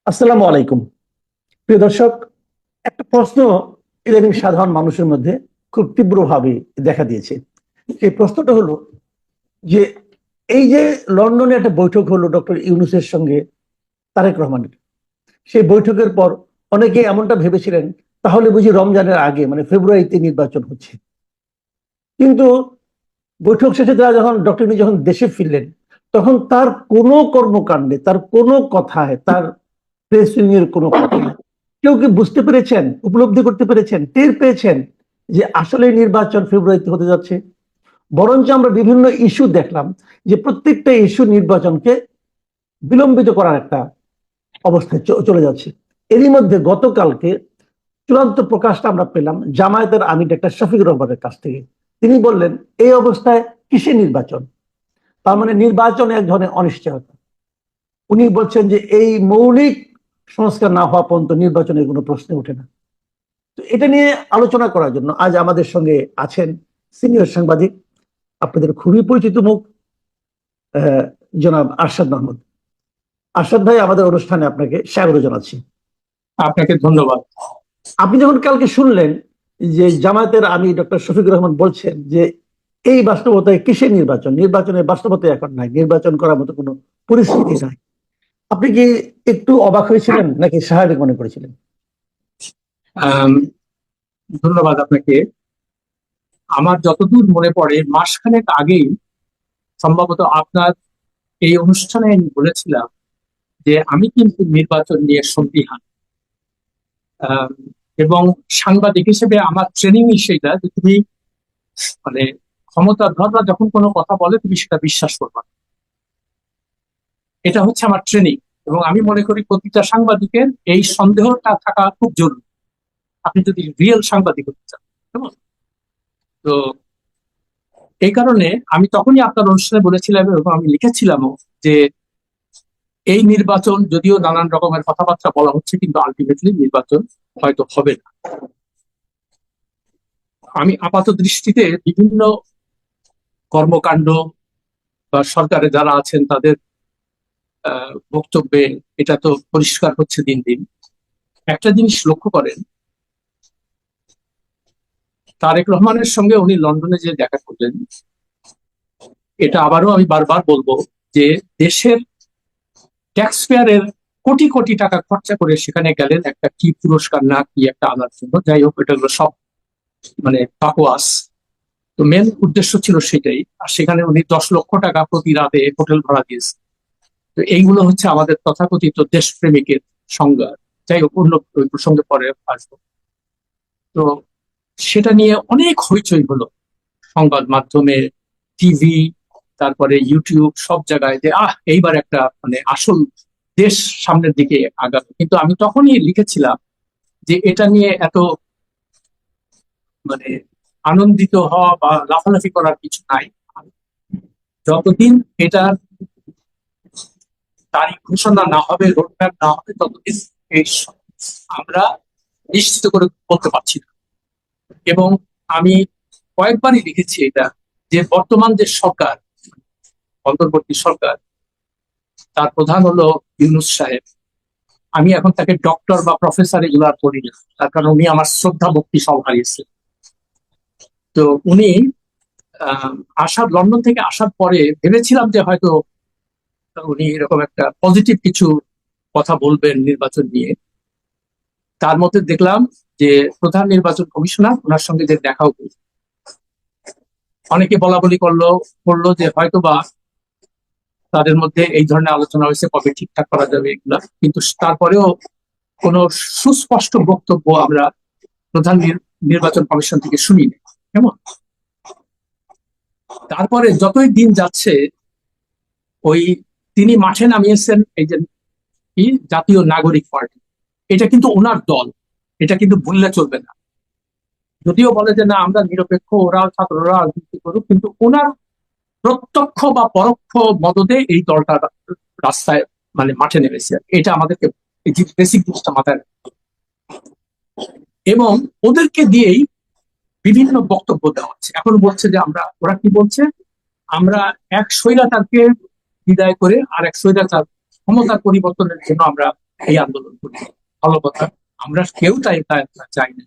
আসসালামু আলাইকুম। প্রিয় দর্শক, একটা প্রশ্ন ইদানিং সাধারণ মানুষের মধ্যে খুব তীব্রভাবে দেখা দিয়েছে। সেই প্রশ্নটা হলো যে এই যে লন্ডনে একটা বৈঠক হলো ডক্টর ইউনূসের সঙ্গে তারেক রহমানের, সেই বৈঠকের পর অনেকে এমনটা ভেবেছিলেন তাহলে বুঝি রমজানের আগে মানে ফেব্রুয়ারিতে নির্বাচন হচ্ছে। কিন্তু বৈঠক শেষে তারা যখন ডক্টর ইউনূস যখন দেশে ফিরলেন, তখন তার কোনো কর্মকাণ্ডে, তার কোনো কথায়, তার প্রেস এর কোনো কথা কেউ কি বুঝতে পেরেছেন, উপলব্ধি করতে পেরেছেন, টের পেয়েছেন যে আসলে নির্বাচন ফেব্রুয়ারিতে হতে যাচ্ছে? বরঞ্চ আমরা বিভিন্ন ইস্যু দেখলাম যে প্রত্যেকটা ইস্যু নির্বাচনকে বিলম্বিত করার একটা অবস্থায় চলে যাচ্ছে। এরই মধ্যে গতকালকে চূড়ান্ত প্রকাশটা আমরা পেলাম জামায়াতের আমির ডাক্তার শফিকুর রহমানের কাছ থেকে। তিনি বললেন এই অবস্থায় কিসের নির্বাচন? তার মানে নির্বাচন এক ধরনের অনিশ্চয়তা। উনি বলছেন যে এই মৌলিক সংস্কার না হওয়া পর্যন্ত নির্বাচনের কোনো প্রশ্ন ওঠে না। তো এটা নিয়ে আলোচনা করার জন্য আজ আমাদের সঙ্গে আছেন সিনিয়র সাংবাদিক, আপনাদের খুবই পরিচিত মুখ, আহ, জনাব আরশাদ মাহমুদ। আরশাদ ভাই, আমাদের অনুষ্ঠানে আপনাকে স্বাগত জানাচ্ছি। আপনাকে ধন্যবাদ। আপনি যখন কালকে শুনলেন যে জামায়াতের আমির ডক্টর শফিকুর রহমান বলছেন যে এই বাস্তবতায় কিসের নির্বাচন, নির্বাচনের বাস্তবতা এখন নাই, নির্বাচন করার মতো কোনো পরিস্থিতি নাই, আপনি কি একটু অবাক হয়েছিলেন নাকি স্বাভাবিক মনে করেছিলেন? ধন্যবাদ আপনাকে। আমার যতদূর মনে পড়ে মাসখানেক আগেই সম্ভবত আপনার এই অনুষ্ঠানে আমি বলেছিলাম যে আমি কিন্তু নির্বাচন নিয়ে সন্দিহান। আম, এবং সাংবাদিক হিসেবে আমার ট্রেনিংই সেটা যে তুমি মানে ক্ষমতাধররা যখন কোনো কথা বলে তুমি সেটা বিশ্বাস করবা না। এটা হচ্ছে আমার ট্রেনিং। এবং আমি মনে করি প্রতিটা সাংবাদিকের এই সন্দেহটা থাকা খুব জরুরি, আপনি যদি রিয়েল সাংবাদিক হতে চান। কেমন? তো এই কারণে আমি তখনই আপনার অনুষ্ঠানে বলেছিলাম এবং আমি লিখেছিলামও যে এই নির্বাচন যদিও নানান রকমের কথাবার্তা বলা হচ্ছে কিন্তু আলটিমেটলি নির্বাচন হয়তো হবে না। আমি আপাত দৃষ্টিতে বিভিন্ন কর্মকাণ্ড বা সরকারে যারা আছেন তাদের বক্তব্যে এটা তো পরিষ্কার হচ্ছে দিন দিন। একটা জিনিস লক্ষ্য করেন, তারেক রহমানের সঙ্গে উনি লন্ডনে যে দেখা করলেন, এটা আবারও আমি বারবার বলবো যে দেশের ট্যাক্স পেয়ারের কোটি কোটি টাকা খরচা করে সেখানে গেলেন একটা কি পুরস্কার না কি একটা আনার জন্য। যাই হোক, এটা হলো সব মানে পাকোয়াস। তো মেন উদ্দেশ্য ছিল সেটাই। আর সেখানে উনি 10 লক্ষ টাকা প্রতি রাতে হোটেল ভাড়া দিয়েছে। তো এইগুলো হচ্ছে আমাদের তথাকথিত দেশপ্রেমিকের সংজ্ঞা। যাই হোক, অন্য ওই প্রসঙ্গে পরে আসবো। তো সেটা নিয়ে অনেক হইচই হলো সংবাদ মাধ্যমে, টিভি, তারপরে ইউটিউব, সব জায়গায় যে এইবার একটা মানে আসল দেশ সামনের দিকে আগাবে। কিন্তু আমি তখনই লিখেছিলাম যে এটা নিয়ে এত মানে আনন্দিত হওয়া বা লাফালাফি করার কিছু নাই। যতদিন এটার তারিখ ঘোষণা না হবে, রোডম্যাপ না হবে, ততদিন এই আমরা নিশ্চিত করে বলতে পারছি না। এবং আমি কয়েকবারই লিখেছি এটা, যে বর্তমান যে সরকার, অন্তর্বর্তী সরকার, তার প্রধান হলো ইউনূস সাহেব। আমি এখন তাকে ডক্টর বা প্রফেসর এগুলো আর করি না, তার কারণ উনি আমার শ্রদ্ধা ভক্তি সব হারিয়েছে। তো উনি আসার লন্ডন থেকে আসার পরে ভেবেছিলাম যে হয়তো উনি এরকম একটা পজিটিভ কিছু কথা বলবেন নির্বাচন নিয়ে। তার মধ্যে দেখলাম যে প্রধান নির্বাচন কমিশনার ওনার সঙ্গে যে দেখা হলো, অনেকে বলা বলি করলো যে হয়তো বা তাদের মধ্যে এই ধরনের আলোচনা হয়েছে, কবে ঠিকঠাক করা যাবে এগুলা। কিন্তু তারপরেও কোনো সুস্পষ্ট বক্তব্য আমরা প্রধান নির্বাচন কমিশন থেকে শুনিনি। কেমন? তারপরে যতই দিন যাচ্ছে, ওই তিনি মাঠে নামিয়েছেন এই যে কি জাতীয় নাগরিক পার্টি, এটা কিন্তু ওনার দল, এটা কিন্তু ভুললে চলবে না। যদিও বলে যে না আমরা নিরপেক্ষ, ওরা ছাত্ররা রাজনীতি করুক, কিন্তু ওনার প্রত্যক্ষ বা পরোক্ষ মদদে এই দলটা রাস্তায় মানে মাঠে নেমেছে। এটা আমাদেরকে এই যে বেসিক জিনিসটা মাথায় রাখতে হবে। এবং ওদেরকে দিয়েই বিভিন্ন বক্তব্য দেওয়া হচ্ছে। এখন বলছে যে ওরা কি বলছে, আমরা এক স্বৈরাচারকে বিদায় করে আর এক স্বৈরাচার ক্ষমতার পরিবর্তনের জন্য আমরা এই আন্দোলন করি, ভালো কথা, আমরা কেউ তা চাই না।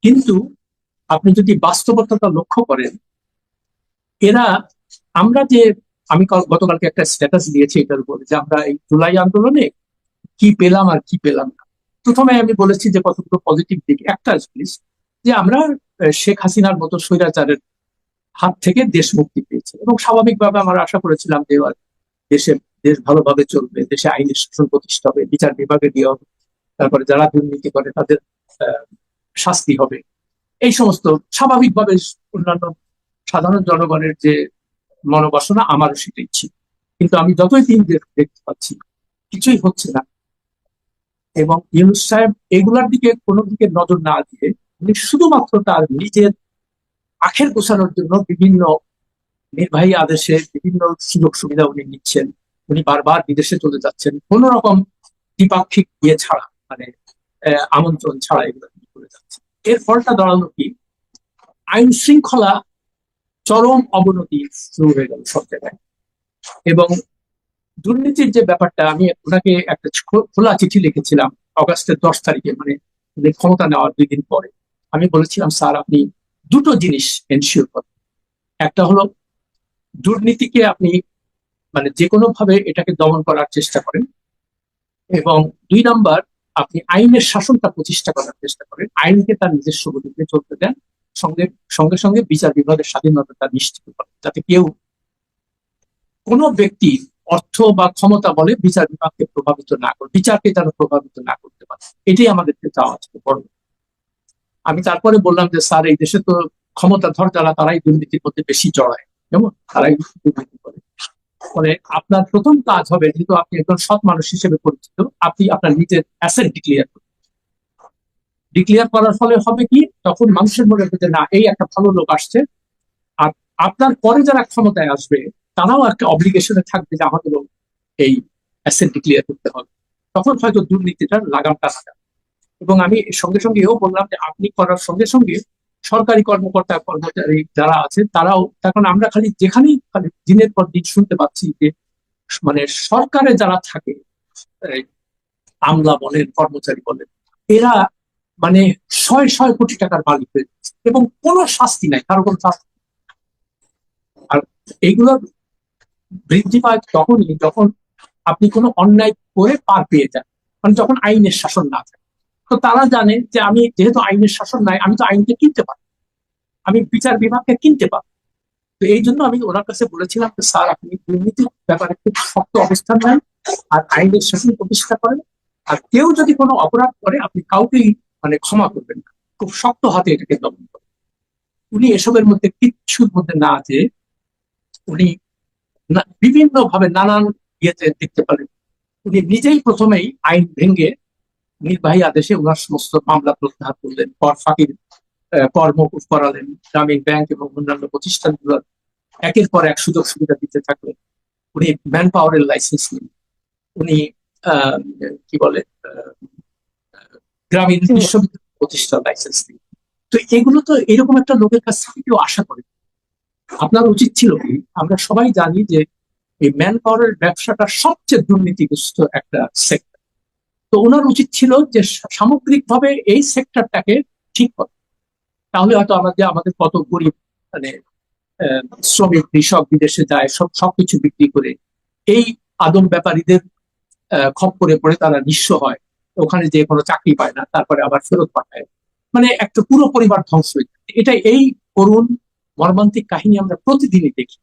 কিন্তু আপনি যদি বাস্তবতাটা লক্ষ্য করেন, এরা আমরা যে আমি গতকালকে একটা স্ট্যাটাস দিয়েছি এটার উপরে যে আমরা এই জুলাই আন্দোলনে কি পেলাম আর কি পেলাম না। প্রথমে আমি বলেছি যে কতগুলো পজিটিভ দিক, একটা জিনিস যে আমরা শেখ হাসিনার মতো স্বৈরাচারের হাত থেকে দেশ মুক্তি পেয়েছে, এবং স্বাভাবিকভাবে আমরা আশা করেছিলাম যে এবার দেশে দেশ ভালোভাবে চলবে, দেশে আইনের শাসন প্রতিষ্ঠা হবে, বিচার বিভাগে দেওয়া হবে, তারপরে যারা দুর্নীতি করে তাদের আহ, শাস্তি হবে, এই সমস্ত স্বাভাবিকভাবে অন্যান্য সাধারণ জনগণের যে মনোবাসনা, আমারও সেটাই ছিল। কিন্তু আমি যতই দিন দেখতে পাচ্ছি কিছুই হচ্ছে না, এবং ইউনূস সাহেব এগুলার দিকে কোনো দিকে নজর না দিয়ে উনি শুধুমাত্র তার নিজের আখের গোছানোর জন্য বিভিন্ন নির্বাহী আদেশে বিভিন্ন সুযোগ সুবিধা উনি নিচ্ছেন। উনি বারবার বিদেশে চলে যাচ্ছেন কোন রকম দ্বিপাক্ষিক ইয়ে ছাড়া, মানে আমন্ত্রণ ছাড়া এগুলো তিনি করে যাচ্ছেন। এর ফলটা দাঁড়ালো কি, আইন শৃঙ্খলা চরম অবনতি শুরু হয়ে গেল সব জায়গায়। এবং দুর্নীতির যে ব্যাপারটা, আমি ওনাকে একটা খোলা চিঠি লিখেছিলাম অগাস্টের 10 তারিখে, মানে উনি ক্ষমতা নেওয়ার 2 দিন পরে। আমি বলেছিলাম, স্যার আপনি দুটো জিনিস এনশিওর করেন। একটা হলো দুর্নীতিকে আপনি মানে যে কোনো ভাবে এটাকে দমন করার চেষ্টা করেন, এবং 2 নাম্বার, আপনি আইনের শাসনটা প্রতিষ্ঠা করার চেষ্টা করেন, আইনকে তার নিজস্ব গতিতে চলতে দেন, সঙ্গে সঙ্গে সঙ্গে বিচার বিভাগের স্বাধীনতা নিশ্চিত করেন, যাতে কেউ কোনো ব্যক্তি অর্থ বা ক্ষমতা বলে বিচার বিভাগকে প্রভাবিত না করে, বিচারকে যেন প্রভাবিত না করতে পারে। এটাই আমাদেরকে চাওয়া ছিল বড়। আমি তারপরে বললাম যে স্যার এই দেশে তো ক্ষমতাধর যারা তারাই দুর্নীতির মধ্যে বেশি জড়ায়, যেমন তারাই দুর্নীতি করে। ফলে আপনার প্রথম কাজ হবে, যেহেতু আপনি একজন সৎ মানুষ হিসেবে পরিচিত, আপনি আপনার নিজের অ্যাসেট ডিক্লেয়ার করুন। ডিক্লেয়ার করার ফলে হবে কি, তখন মানুষের মনে হবে যে না, এই একটা ভালো লোক আসছে, আর আপনার পরে যারা ক্ষমতায় আসবে তারাও একটা অব্লিগেশনে থাকবে যে আমাদেরও এই অ্যাসেট ডিক্লেয়ার করতে হবে। তখন হয়তো দুর্নীতিটার লাগামটা লাগাবে। এবং আমি সঙ্গে সঙ্গে এও বললাম যে আপনি করার সঙ্গে সঙ্গে সরকারি কর্মকর্তা কর্মচারী যারা আছে তারাও, তখন আমরা খালি যেখানেই খালি দিনের পর দিন শুনতে পাচ্ছি যে মানে সরকারে যারা থাকে, এই আমলা বলেন কর্মচারী বলেন, এরা মানে শয় শয় কোটি টাকার মালিক হয়ে যাচ্ছে, এবং কোনো শাস্তি নাই, কারো কোনো শাস্তি। আর এইগুলোর বৃদ্ধি পায় তখনই যখন আপনি কোনো অন্যায় করে পার পেয়ে যান, মানে যখন আইনের শাসন না থাকে। তো তারা জানে যে আমি যেহেতু আইনের শাসন নাই, আমি তো আইনকে কিনতে পারি, আমি বিচার বিভাগকে কিনতে পারি। তো এই জন্য আমি ওনার কাছে বলেছিলাম যে স্যার আপনি দুর্নীতির ব্যাপারে খুব শক্ত অবস্থান নেন, আর আইনের শাসন প্রতিষ্ঠা করেন, আর কেউ যদি কোনো অপরাধ করে আপনি কাউকেই মানে ক্ষমা করবেন না, খুব শক্ত হাতে এটাকে দমন করেন। উনি এসবের মধ্যে কিচ্ছুর মধ্যে না যে উনি বিভিন্ন ভাবে নানান ইয়েতে দেখতে পারেন, উনি নিজেই প্রথমেই আইন ভেঙে নির্বাহী আদেশে ওনার সমস্ত মামলা প্রত্যাহার করলেন, কর ফাঁকির কর মকুফ করালেন, গ্রামীণ ব্যাংক এবং অন্যান্য প্রতিষ্ঠানগুলোর একের পর এক সুযোগ সুবিধা দিতে থাকলেন। উনি ম্যান পাওয়ারের লাইসেন্স নিন, উনি আহ, কি বলে গ্রামীণ বিশ্ববিদ্যালয় প্রতিষ্ঠার লাইসেন্স নিন। তো এগুলো তো এরকম একটা লোকের কাছ থেকে কেউ আশা করে। আপনার উচিত ছিল কি, আমরা সবাই জানি যে এই ম্যান পাওয়ারের ব্যবসাটা সবচেয়ে দুর্নীতিগ্রস্ত একটা সেক্টর। তো ওনার উচিত ছিল যে সামগ্রিকভাবে এই সেক্টরটাকে ঠিক করা। তাহলে হয়তো আমাদের কত গরিব মানে শ্রমিক কৃষক বিদেশে যায়, সবকিছু বিক্রি করে এই আদম ব্যাপারীদের খপ্পরে পড়ে তারা নিঃস্ব হয়, ওখানে যে কোনো চাকরি পায় না, তারপরে আবার ফেরত পাঠায়, মানে একটা পুরো পরিবার ধ্বংস হয়ে যায়। এটা এই করুণ মর্মান্তিক কাহিনী আমরা প্রতিদিনই দেখি।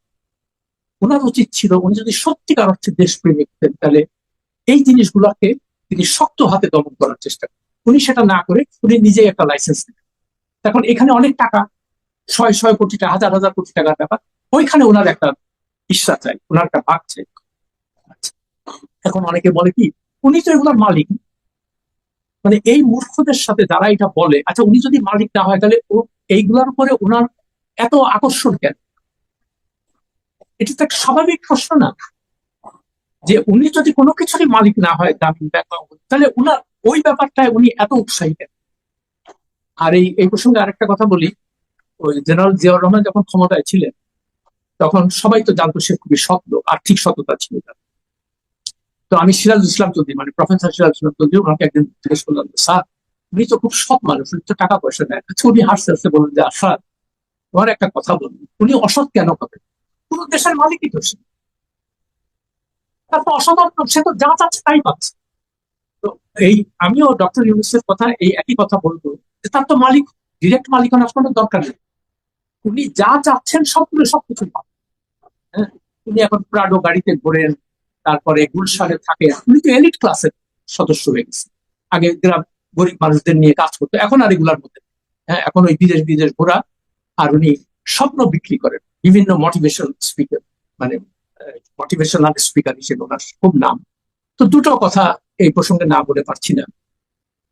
ওনার উচিত ছিল, উনি যদি সত্যিকার অর্থে দেশপ্রেমিক হতেন, তাহলে এই জিনিসগুলোকে তিনি শক্ত হাতে দমন করার চেষ্টা করেন। উনি সেটা না করে উনি নিজেই একটা লাইসেন্স নেন। এখন এখানে অনেক টাকা, শয় শয় কোটি টাকা, হাজার হাজার কোটি টাকার ব্যাপার, ওইখানে ওনার একটা হিস্সা চাই, ওনার একটা ভাগ চাই। আচ্ছা, এখন অনেকে বলে কি, উনি তো এগুলোর মালিক। মানে এই মূর্খদের সাথে যারা এটা বলে, আচ্ছা উনি যদি মালিক না হয় তাহলে এইগুলোর উপরে ওনার এত আকর্ষণ কেন? এটা তো একটা স্বাভাবিক প্রশ্ন না, যে উনি যদি কোনো কিছুরই মালিক না হয় গ্রামীণ ব্যাংক, তাহলে উনার ওই ব্যাপারটায় উনি এত উৎসাহী কেন? আর এই প্রসঙ্গে আরেকটা কথা বলি, ওই জেনারেল জিয়াউর রহমান যখন ক্ষমতায় ছিলেন তখন সবাই তো জানতো সে খুবই সৎ লোক, আর্থিক সততা ছিল তার। তো আমি সিরাজুল ইসলাম চৌধুরী, মানে প্রফেসর সিরাজুল ইসলাম চৌধুরী, ওনাকে একদিন জিজ্ঞেস করলাম, স্যার উনি তো খুব সৎ মানুষ, উনি তো টাকা পয়সা নেয়। আচ্ছা, উনি হাসতে হাসতে বললেন যে স্যার তোমার একটা কথা বলুন, উনি অসৎ কেন হবে? পুরো দেশের মালিকই তো সে, তারপর অসৎ সে তো যা চাচ্ছে তাই পাচ্ছে। তো এই আমিও ডক্টর ইউনূসের কথা এই একই কথা বলবো, যে তার তো মালিক, ডিরেক্ট মালিকানার কোনো দরকার নেই, উনি যা চাচ্ছেন সবগুলো সবকিছু পাবেন। হ্যাঁ, উনি এখন প্রাডো গাড়িতে ঘোরেন, তারপরে গুলশানে থাকে, উনি তো এলিট ক্লাসের সদস্য হয়ে গেছে। আগে গ্রাম গরিব মানুষদের নিয়ে কাজ করতো, এখন আর এগুলার মধ্যে নেই। হ্যাঁ, এখন ওই বিদেশ বিদেশ ঘোরা, আর উনি স্বপ্ন বিক্রি করেন বিভিন্ন মোটিভেশন স্পিকার, মানে মোটিভেশনাল স্পিকার হিসেবে ওনার খুব নাম। তো দুটো কথা এই প্রসঙ্গে না বলে পারছি না।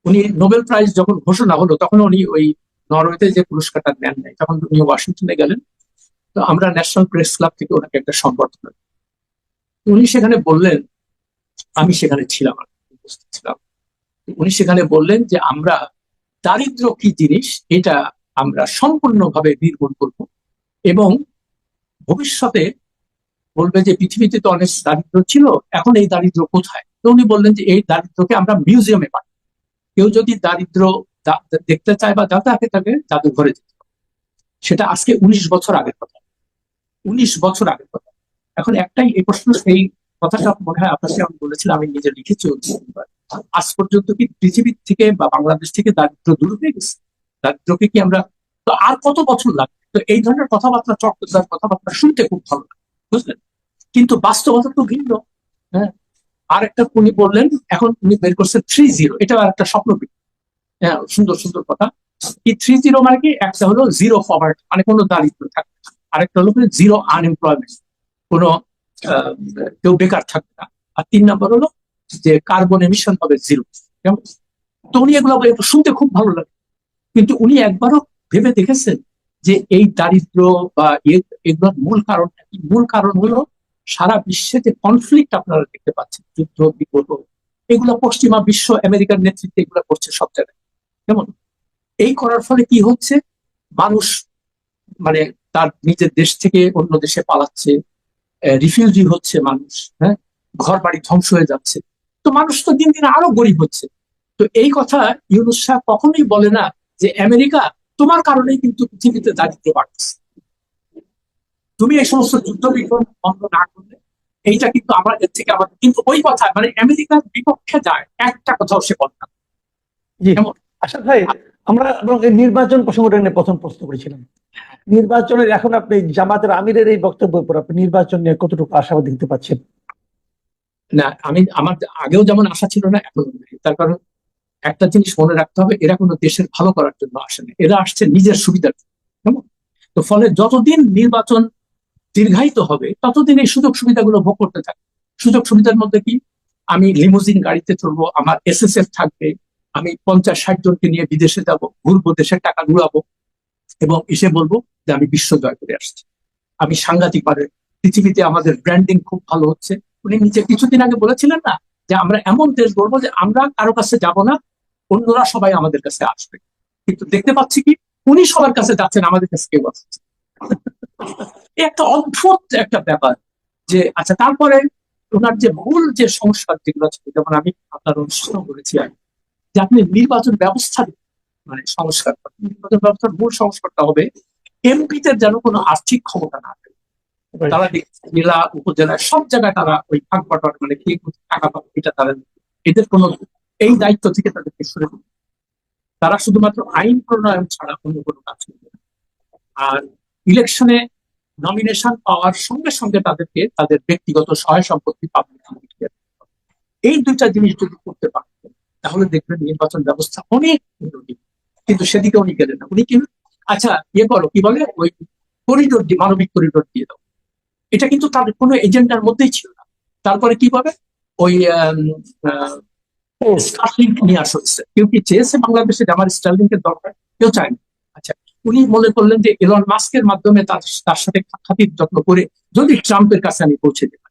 উনি নোবেল প্রাইজ যখন ঘোষণা হলো তখন উনি ওই নরওয়েতে যে পুরস্কারটা নেন নাই, তখন উনি ওয়াশিংটনে গেলেন। তো আমরা ন্যাশনাল প্রেস ক্লাব থেকে ওনাকে একটা সংবর্ধনা দিই। উনি সেখানে বললেন, আমি সেখানে ছিলাম, আর কি, উপস্থিত ছিলাম। উনি সেখানে বললেন যে আমরা দারিদ্র্য কি জিনিস এটা আমরা সম্পূর্ণভাবে নির্মূল করব, এবং ভবিষ্যতে বলবে যে পৃথিবীতে তো অনেক দারিদ্র ছিল, এখন এই দারিদ্র কোথায়? তো উনি বললেন যে এই দারিদ্রকে আমরা মিউজিয়ামে পাঠাই। কেউ যদি দারিদ্র দেখতে চায় বা জানতে তাকে জাদুঘরে যেতে হবে। সেটা আজকে 19 বছর আগের কথা, 19 বছর আগের কথা। এখন একটাই এই প্রশ্ন, এই কথাটা মনে হয় আপনাকে আমি বলেছিলাম, আমি নিজে লিখেছি আজ পর্যন্ত কি পৃথিবী থেকে বা বাংলাদেশ থেকে দারিদ্র দূর হয়ে গেছে? দারিদ্রকে কি আমরা, তো আর কত বছর লাগবে? তো এই ধরনের কথাবার্তা, চটকদার কথাবার্তা শুনতে খুব ভালো লাগে, বুঝলেন, কিন্তু বাস্তবতা তো ভিন্ন। হ্যাঁ, আর একটা উনি বললেন, এখন উনি বের করছেন 3-0, এটা আর একটা স্বপ্ন। হ্যাঁ, সুন্দর সুন্দর কথা। এই 3-0 মানে কি? একটা হলো জিরো পভার্টি, মানে কোনো দারিদ্র থাকবে না। আরেকটা হলো জিরো আনএমপ্লয়মেন্ট, কোনো আহ, কেউ বেকার থাকবে না। আর 3 নম্বর হলো যে কার্বন এমিশন হবে জিরো। কেমন? তো উনি এগুলো শুনতে খুব ভালো লাগে, কিন্তু উনি একবারও ভেবে দেখেছেন যে এই দারিদ্র বা এগুলোর মূল কারণটা কি? মূল কারণ হলো সারা বিশ্বে যে কনফ্লিক্ট আপনারা দেখতে পাচ্ছেন, যুদ্ধ বিগ্রহ, এগুলো পশ্চিমা বিশ্ব আমেরিকার নেতৃত্বে এগুলো করছে সব জায়গায়। কেমন? এই করার ফলে কি হচ্ছে? মানুষ মানে তার নিজের দেশ থেকে অন্য দেশে পালাচ্ছে, রিফিউজি হচ্ছে মানুষ। হ্যাঁ, ঘর বাড়ি ধ্বংস হয়ে যাচ্ছে। তো মানুষ তো দিন দিন আরো গরিব হচ্ছে। তো এই কথা ইউনূস শাহ কখনোই বলে না যে আমেরিকা তোমার কারণেই কিন্তু পৃথিবীতে দারিদ্র বাড়ছে, তুমি এই সমস্ত যুদ্ধ বিগ্রহ বন্ধ না করলে এইটা কিন্তু আমাদের থেকে আমাদের, কিন্তু ওই কথা মানে আমেরিকার বিপক্ষে যায় একটা কথাও সে বলে না। জি, কেমন? আশাদ ভাই, আমরা এবং এই নির্বাচন প্রসঙ্গটা নিয়ে প্রথম প্রশ্ন করেছিলাম। নির্বাচনের এখন আপনি জামাতের আমিরের এই বক্তব্যের পর আপনি নির্বাচন নিয়ে কতটুকু আশাবাদী দেখতে পাচ্ছেন? না, আমার আগেও যেমন আশা ছিল না, এখন নেই। তার কারণ একটা জিনিস মনে রাখতে হবে, এরা কোনো দেশের ভালো করার জন্য আসে না, এরা আসছে নিজের সুবিধার জন্য। কেমন? তো ফলে যতদিন নির্বাচন দীর্ঘায়িত হবে ততদিন এই সুযোগ সুবিধাগুলো ভোগ করতে থাকে। সুযোগ সুবিধার মধ্যে কি? আমি লিমুজিন গাড়িতে চলবো, আমার এসএসএফ থাকবে, আমি 50-60 জনকে নিয়ে বিদেশে যাব, ঘুরবো, দেশের টাকা ঘুরাবো, এবং এসে বলবো যে আমি বিশ্ব জয় করে আসছি, আমি সাংঘাতিক পারে, পৃথিবীতে আমাদের ব্র্যান্ডিং খুব ভালো হচ্ছে। উনি নিজে কিছুদিন আগে বলেছিলেন না যে আমরা এমন দেশ গড়বো যে আমরা কারো কাছে যাব না, অন্যরা সবাই আমাদের কাছে আসবে। কিন্তু দেখতে পাচ্ছি কি, উনি সবার কাছে যাচ্ছেন, আমাদের কাছে কেউ আসছে। একটা অদ্ভুত একটা ব্যাপার। যে আচ্ছা, তারপরে ওনার যে মূল যে সংস্কার যেগুলো ছিল, যেমন আমি আপনার অনুষ্ঠান করেছি আগে, যে আপনি নির্বাচন ব্যবস্থা মানে সংস্কার করেন। নির্বাচন ব্যবস্থার মূল সংস্কারটা হবে এমপিদের যেন কোনো আর্থিক ক্ষমতা না থাকে। তারা জেলা উপজেলা সব জায়গায় তারা ওই ভাগ বাটোয়ারা, মানে কে কোথায় টাকা পাবে এটা তারা, এদের কোনো এই দায়িত্ব থেকে তাদেরকে সরে দিতে। তারা শুধুমাত্র আইন প্রণয়ন ছাড়া অন্য কোনো কাজ করবে না। আর ইলেকশনে নমিনেশন পাওয়ার সঙ্গে সঙ্গে তাদেরকে তাদের ব্যক্তিগত সহায় সম্পত্তি পাবলিক, এই দুইটা জিনিস যদি করতে পারতেন তাহলে দেখবেন নির্বাচন ব্যবস্থা অনেক উন্নতি। কিন্তু সেদিকে উনি গেলেন না। উনি কি, আচ্ছা ইয়ে করো, কি বলে, ওই করিডোর দিয়ে, মানবিক করিডোর দিয়ে দাও, এটা কিন্তু তাদের কোনো এজেন্ডার মধ্যেই ছিল না। তারপরে কি পাবে, ওই স্টারলিংক নিয়ে আসা হচ্ছে। কেউ কি চেয়েছে বাংলাদেশে যে আমার স্টারলিংকের দরকার? কেউ চায়নি। আচ্ছা, উনি মনে করলেন যে এলন মাস্কের মাধ্যমে তার সাথে খাতির যত্ন করে যদি ট্রাম্পের কাছে আমি পৌঁছে দিই,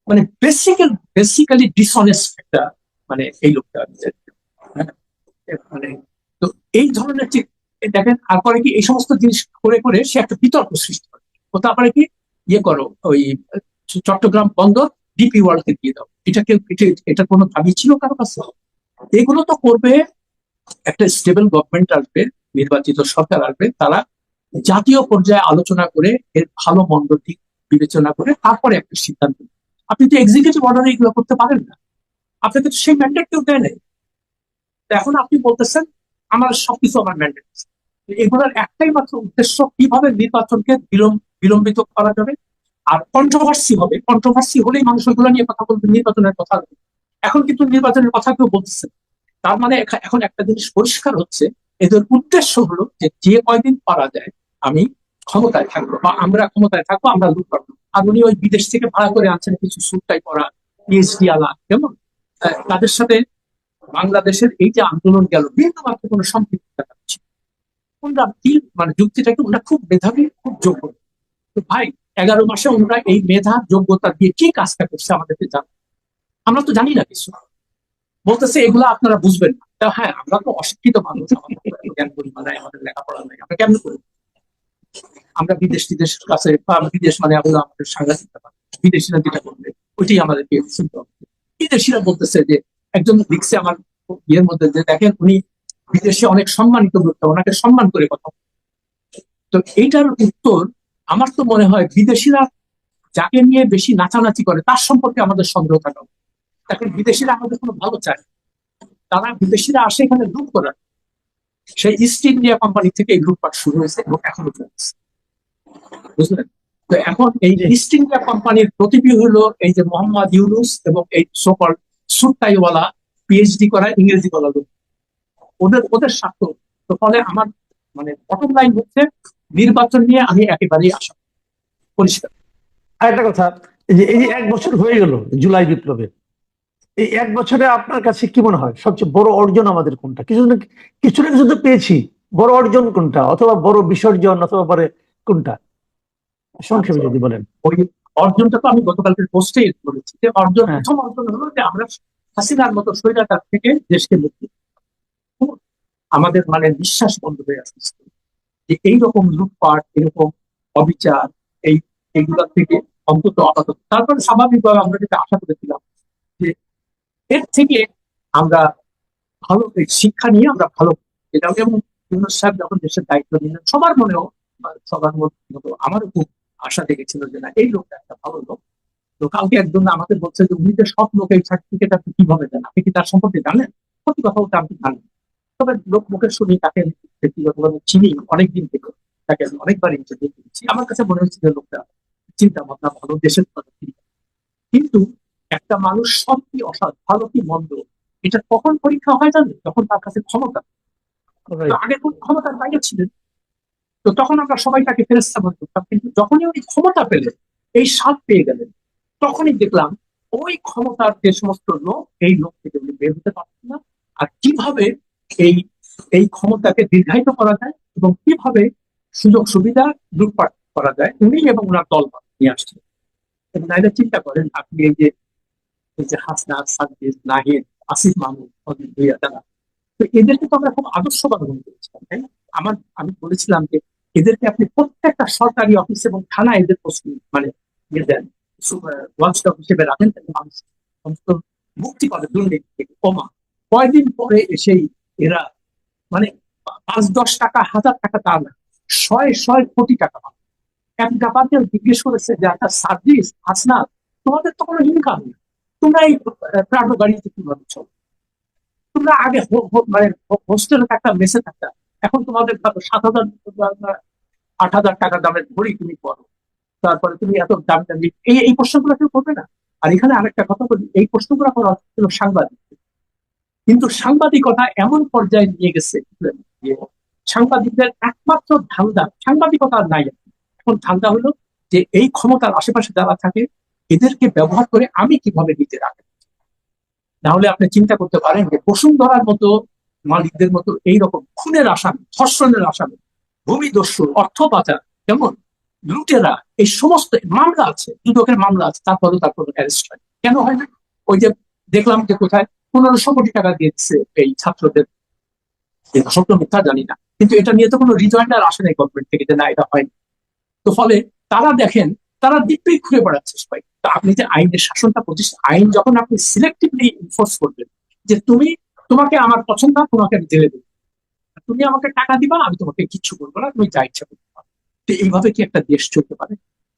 মানে বেসিক্যালি ডিসঅনেস্ট একটা, মানে এই লোকটা। হ্যাঁ, মানে তো এই ধরনের দেখেন, তারপরে কি এই সমস্ত জিনিস করে করে সে একটা বিতর্ক সৃষ্টি করে। ও তারপরে কি, ইয়ে করো, ওই চট্টগ্রাম বন্দর ডিপি ওয়ার্ল্ডকে দিয়ে দাও, এটা কোনো দাবি ছিল কারো কাছে? এগুলো তো করবে একটা স্টেবল গভর্নমেন্ট আসবে, নির্বাচিত সরকার আসবে, তারা জাতীয় পর্যায়ে আলোচনা করে এর ভালো মন্দ দিক বিবেচনা করে তারপরে একটা সিদ্ধান্ত নেবে। আপনি তো এক্সিকিউটিভ অর্ডারে এগুলো করতে পারেন না, আপনাকে তো সেই ম্যান্ডেট কেউ দেয় নাই। তো এখন আপনি বলতেছেন আমার সবকিছু আমার ম্যান্ডেট। এগুলোর একটাই মাত্র উদ্দেশ্য, কিভাবে নির্বাচনকে বিলম্বিত করা যাবে, আর কন্ট্রোভার্সি হলেই মানুষ ওইগুলো নিয়ে কথা বলবে, নির্বাচনের কথা বলবে। এখন কিন্তু নির্বাচনের কথা কেউ বলতেছে না। তার মানে এখন একটা জিনিস পরিষ্কার হচ্ছে, এদের উদ্দেশ্য হলো যে যে কয়দিন পারা যায় আমি ক্ষমতায় থাকবো বা আমরা ক্ষমতায় থাকবো, আমরা লুট পাবো। আর উনি ওই বিদেশ থেকে ভাড়া করে আনছেন কিছু সুটটাই পরা পিএইচডি আলা, কেমন তাদের সাথে বাংলাদেশের এই যে আন্দোলন গেল বিন্দু মাত্র কোনো সম্পৃক্ত দেখাচ্ছে। ওনারা কি মানে যুক্তিটাকে, ওনারা খুব মেধাবী, খুব যোগ্য। তো ভাই 11 মাসে ওনারা এই মেধা যোগ্যতা দিয়ে কি কাজটা করছে আমাদেরকে জানা, আমরা তো জানি না কিছু। বলতেছে এগুলো আপনারা বুঝবেন না। তা হ্যাঁ, আমরা তো অশিক্ষিত মানুষ, আমাদের জ্ঞান পরিমাণ নাই, আমাদের লেখাপড়া নাই, আমরা কেমন করি? আমরা বিদেশের কাছে বা বিদেশ মানে আমরা আমাদের সাংঘাতিক ব্যাপার, বিদেশিরা যেটা করবে ওইটাই আমাদেরকে শুনতে হবে। বিদেশিরা বলতেছে যে, একজন লিখছে আমার ইয়ের মধ্যে যে দেখেন উনি বিদেশে অনেক সম্মানিত লোকটা, ওনাকে সম্মান করে কথা বলে। তো এইটার উত্তর আমার তো মনে হয় বিদেশিরা যাকে নিয়ে বেশি নাচানাচি করে তার সম্পর্কে আমাদের সন্দেহ থাকা উচিত। এখন বিদেশিরা আমাদের কোনো ভালো চায়, তারা বিদেশিরা আসে এখানে লুট করার। সেই ইস্ট ইন্ডিয়া কোম্পানি থেকে এই লুটপাট শুরু হয়েছে এবং এখনো চলছে, বুঝলেন? তো এখন এই ইস্ট ইন্ডিয়া কোম্পানির প্রতিবি হলো এই যে মোহাম্মদ ইউনুস এবং এই সকল সুট্টাইওয়ালা পিএইচডি করা ইংরেজি বলা লোক, ওদের স্বার্থ। তো ফলে আমার মানে বটম লাইন হচ্ছে, নির্বাচন নিয়ে আমি একেবারেই আশা পরিষ্কার। আর একটা কথা, এই যে 1 বছর হয়ে গেল জুলাই বিপ্লবের, এই 1 বছরে আপনার কাছে কি মনে হয় সবচেয়ে বড় অর্জন আমাদের কোনটা? কিছু না কিছু তো পেয়েছি, বড় অর্জন কোনটা, অথবা বড় বিসর্জন, অথবা পরে কোনটা, সংক্ষেপে যদি বলেন। ওই অর্জনটা তো আমি গতকালকের পোস্টে বলেছি যে হ্যাঁ। প্রথম অর্জন হলো যে আমরা হাসিনার মতো স্বৈরাচার থেকে দেশকে মুক্তি। আমাদের মানে বিশ্বাস বন্ধ হয়ে আসছে যে এইরকম লুটপাট, এরকম অবিচার, এই এগুলোর থেকে অন্তত আপাতত, তারপরে স্বাভাবিকভাবে আমরা যেটা আশা করেছিলাম যে এর থেকে আমরা ভালো শিক্ষা নিয়ে আমরা ভালো, এটা এবং ইউনূস সাহেব যখন দেশের দায়িত্ব নিলেন সবার মনেও, সবার মতো আমারও খুব আশা দেখেছিল যে না, এই লোকটা একটা ভালো লোক। তো কালকে একজন আমাদের বলছে যে উনি যে সব লোক, এই সার্টিফিকেট আপনি কিভাবে দেন, আপনি কি তার সম্পর্কে জানেন? সত্যি কথা বলতে আপনি জানেন, তবে লোক মুখের শুনি, তাকে ব্যক্তিগতভাবে চিনি অনেকদিন থেকে, তাকে আমি অনেকবার ইন্টারভিউ করেছি, আমার কাছে মনে হচ্ছে যে লোকটা চিন্তা ভাবনা ভালো, দেশের কথা ঠিক। কিন্তু একটা মানুষ সব কি অসৎ, ভালো কি মন্দ, এটা কখন পরীক্ষা হয় জানেন? যখন তার কাছে ক্ষমতা। তো আগে কোন ক্ষমতার বাইরে ছিলেন, তো তখন আমরা সবাই তাকে ফেরেশতা মনে করতাম, কিন্তু যখনই উনি ক্ষমতা পেলেন, এই স্বাদ পেয়ে গেলেন, তখনই দেখলাম ওই ক্ষমতার যে সমস্ত লোক, এই লোক থেকে উনি বের হতে পারছেন না। আর কিভাবে এই এই ক্ষমতাকে দীর্ঘায়িত করা যায় এবং কিভাবে সুযোগ সুবিধা লুটপাট করা যায়, উনি এবং ওনার দল নিয়ে আসছেন। এবং নাইলে চিন্তা করেন আপনি, এই যে হাসনাত, সাব্বির, নাহিদ, আসিফ মাহমুদ, অজিত ভুইয়া, তারা, তো এদেরকে তো আমরা খুব আদর্শবাদ মনে করেছিলাম, তাই না? আমি বলেছিলাম যে এদেরকে আপনি প্রত্যেকটা সরকারি অফিস এবং থানায় এদের পোস্ট মানে ইয়ে দেন, ওয়াচডগ হিসেবে রাখেন, তাহলে মানুষ সমস্ত মুক্তি পাবে দুর্নীতি থেকে। কমা কয়দিন পরে এসেই এরা মানে 5-10 টাকা, 1000 টাকা, তা না, শয়ে শয়ে কোটি টাকা পাবে। এক ব্যাপারকে জিজ্ঞেস করেছে যে একটা সার্ভিস হাসনা, তোমাদের তো কোনো ইনকাম নেই, তোমরা এই প্রাণ গাড়িতে কিভাবে চলো? তোমরা আগে মানে হোস্টেলে থাকতাম, মেসে থাকতাম, এখন তোমাদের 7,000 8,000 টাকা দামের ঘড়ি তুমি পড়ো, তারপরে তুমি এত দাম দামি, এই প্রশ্নগুলো কেউ করবে না। আর এখানে আরেকটা কথা বলি, এই প্রশ্নগুলো করা হচ্ছিল সাংবাদিক, কিন্তু সাংবাদিকতা এমন পর্যায়ে নিয়ে গেছে যে সাংবাদিকদের একমাত্র ধান্দা, সাংবাদিকতা আর নাই, এখন ধান্দা হলো যে এই ক্ষমতার আশেপাশে যারা থাকে এদেরকে ব্যবহার করে আমি কিভাবে নিতে রাখি। নাহলে আপনি চিন্তা করতে পারেন যে বসুন্ধরার মতো মালিকদের মতো এইরকম খুনের আসামি, ধর্ষণের আসামি, ভূমিদস্যু, অর্থ পাচার, কেমন লুটেরা, এই সমস্ত মামলা আছে, দুদকের মামলা আছে, তারপরেও তার কোনো অ্যারেস্ট হয় কেন হয় না? ওই যে দেখলাম যে কোথায় 1500 কোটি টাকা দিয়েছে এই ছাত্রদের, সত্য মিথ্যা জানি না, কিন্তু এটা নিয়ে তো কোনো রিজয়েন্ডার আসে নাই গভর্নমেন্ট থেকে যে না এটা হয়নি। তো ফলে তারা দেখেন তারা দিব্যি ঘুরে বেড়াচ্ছে সবাই। তো আপনি যে আইনের শাসনটা প্রতিষ্ঠা, আইন যখন আপনি সিলেক্টিভলি ইনফোর্স করবেন যে তোমাকে আমার পছন্দ না, তোমাকে আমি জেলে দেবো, তুমি আমাকে টাকা দিবা, আমি তোমাকে কিচ্ছু করবো না, তুমি যা ইচ্ছা করতে পারো। তো এইভাবে কি একটা দেশ চলতে পারে?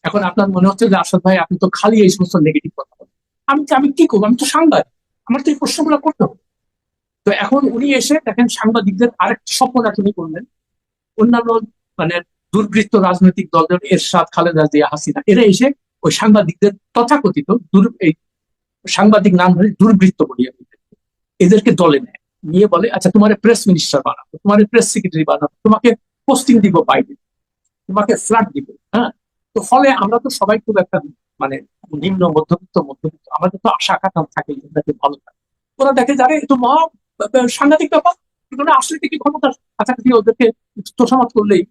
এখন আপনার মনে হচ্ছে যে আসাদ ভাই আপনি তো খালি এই সমস্ত নেগেটিভ কথা বলেন। আমি কি করবো? আমি তো সাংবাদিক, আমার তো এই প্রশ্নগুলো করতে হবে। তো এখন উনি এসে দেখেন সাংবাদিকদের আরেকটা স্বপ্নটা তিনি করলেন। অন্যান্য মানে দুর্বৃত্ত রাজনৈতিক দল যেমন এরশাদ, খালেদা জিয়া, হাসিনা, এরা এসে ওই সাংবাদিকদের তথাকথিত এই সাংবাদিক নাম ধরে দুর্বৃত্ত বলি আমি, এদেরকে দলে নেয়, নিয়ে বলে আচ্ছা তোমার প্রেস মিনিস্টার বানাবো, তোমার প্রেস সেক্রেটারি বানাবো, তোমাকে পোস্টিং দিব বাইরে, তোমাকে ফ্ল্যাট দিব। হ্যাঁ, তো ফলে আমরা তো সবাই খুব একটা মানে নিম্ন মধ্যবিত্ত আমাদের তো আশা আকাঙ্ক্ষা থাকে যাতে ভালো থাকে। ওরা দেখে যারে এ তো মহা সাংঘাতিক ব্যাপার, এগুলো আসলে কি ক্ষমতা কাছাকাছি ওদেরকে তোষামত করলেই।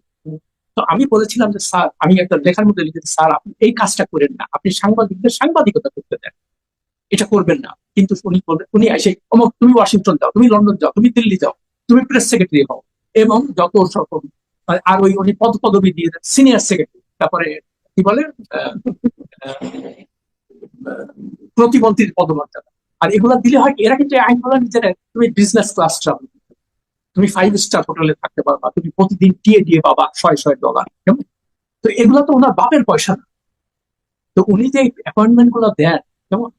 তো আমি বলেছিলাম যে স্যার, আমি একটা লেখার মধ্যে লিখেছি, স্যার আপনি এই কাজটা করেন না, আপনি সাংবাদিকদের সাংবাদিকতা করতে দেন, এটা করবেন না। কিন্তু উনি এসে অমুক তুমি ওয়াশিংটন যাও, তুমি লন্ডন যাও, তুমি দিল্লি যাও, তুমি প্রেস সেক্রেটারি হও, এবং যত সকল আর ওই উনি পদবি দিয়ে সিনিয়র সেক্রেটারি, তারপরে কি বলে আহ, আহ, প্রতিমন্ত্রীর পদমর্যাদা। আর এগুলা দিলে হয় কি, এরা কিন্তু আইনগুলো নিজেরা, তুমি বিজনেস ক্লাস ট্রাভেল, তুমি 5 স্টার হোটেলে থাকতে পারবা, তুমি প্রতিদিন দিয়ে পাবা $100 কেমন। তো এগুলো তো ওনার বাপের পয়সা না। তো উনি যে অ্যাপয়েন্টমেন্ট গুলো দেন কেমন,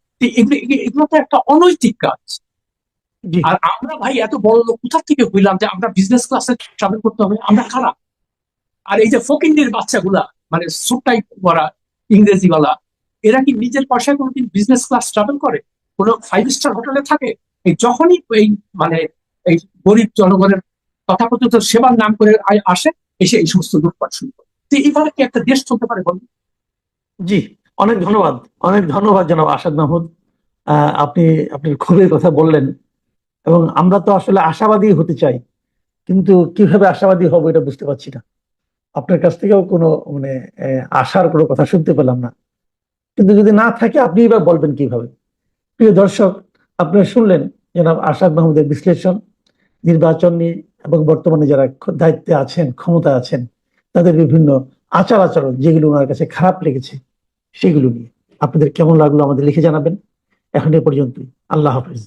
এগুলো তো একটা অনৈতিক কাজ। জি। আর আমরা ভাই এত বড় লোক কোথা থেকে হইলাম যে আমরা বিজনেস ক্লাসে ট্রাভেল করতে হবে? আমরা খারাপ। আর এই যে ফকিন্ডির বাচ্চাগুলা, মানে সুটটাই পরা ইংরেজিওয়ালা, এরা কি নিজের পয়সায় কোনোদিন বিজনেস ক্লাস ট্রাভেল করে? কোনো 5 স্টার হোটেলে থাকে? এই যখনই এই মানে এই গরিব জনগণের তথাকথিত সেবার নাম করে আসে, এসে এই সমস্ত লুটপাট শুরু করে। তো এইভাবে কি একটা দেশ চলতে পারে বলুন? জি, অনেক ধন্যবাদ। অনেক ধন্যবাদ জনাব আসাদ মাহমুদ। আপনি আপনার ক্ষোভের কথা বললেন, এবং আমরা তো আসলে আশাবাদী হতে চাই, কিন্তু কিভাবে আশাবাদী হবো এটা বুঝতে পারছি না। আপনার কাছ থেকেও কোনো মানে আশার কোনো কথা শুনতে পেলাম না। কিন্তু যদি না থাকে আপনি এবার বলবেন কিভাবে? প্রিয় দর্শক, আপনারা শুনলেন জনাব আসাদ মাহমুদের বিশ্লেষণ নির্বাচন নিয়ে, এবং বর্তমানে যারা দায়িত্বে আছেন, ক্ষমতা আছেন, তাদের বিভিন্ন আচার আচরণ যেগুলো ওনার কাছে খারাপ লেগেছে সেগুলো নিয়ে। আপনাদের কেমন লাগলো আমাদের লিখে জানাবেন। এখন এ পর্যন্তই। আল্লাহ হাফেজ।